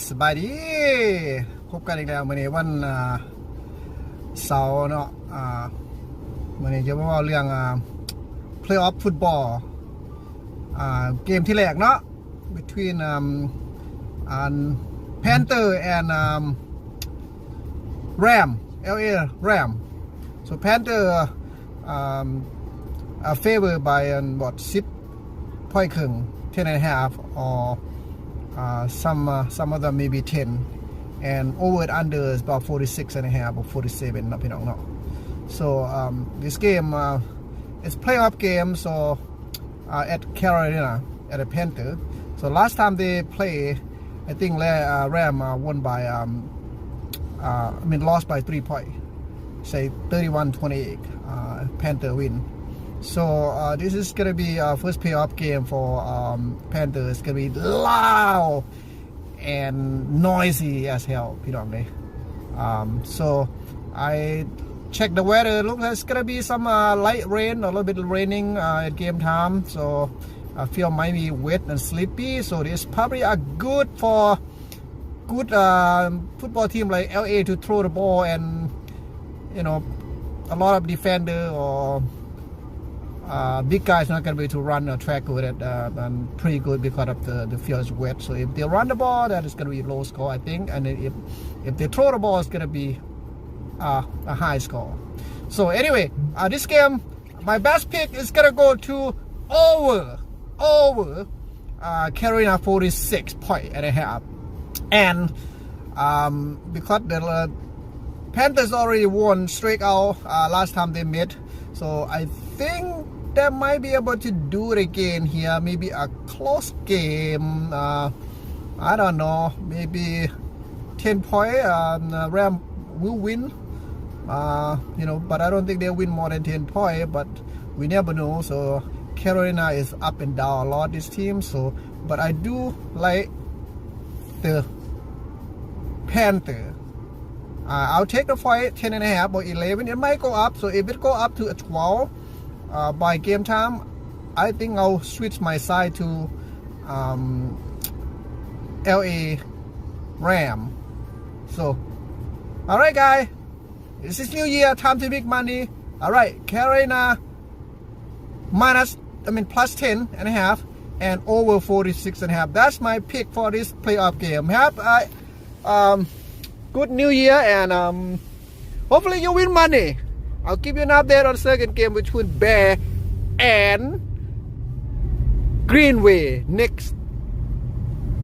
สบายดีพบกันอีกแล้วมื้อนี้วันเสาร์เนาะมื้อนี้จะมาเว้าเรื่องplayoff football เกมที่แรกเนาะ between Panther and Ram LA Ram so Panther favored by what 10 point ครึ่ง 10 and a half or some of them maybe 10 and over and under is about 46 and a half or 47 นะพี่น้องเนาะ so this game it's playoff game so at Carolina at the Panther so last time they play I think Ram won by lost by 3 points say 31-28 Panther win so this is gonna be first playoff game for Panther it's gonna be loud and noisy as hell พี่น้องเลยso I check the weather look like it's gonna be some light rain a little bit raining at game time so I feel might be wet and sleepy so this probably a good for good football team like LA to throw the ball and you know a lot of defender or big guys not going to be able to run or track with it and pretty good because of the field is wet so if they run the ball that is going to be a low score I think and if they throw the ball it's going to be a high score so anyway this game my best pick is going to go to over Carolina 46 point and a half and because the Panthers already won straight out last time they met so I think they might be able to do it again here maybe a close game I don't know maybe 10 point Ram will win but I don't think they'll win more than 10 point but we never know so Carolina is up and down a lot this team so but I do like the Panther I'll take the fight 10 and a half or 11 it might go up so if it go up to a 12 by game time I think I'll switch my side to LA Ram so alright guys this is new year time to make money alright Carolina plus 10 and a half and over 46 and a half that's my pick for this playoff game have good new year and hopefully you win money I'll give you an update on the second game between Bear and Green Bay next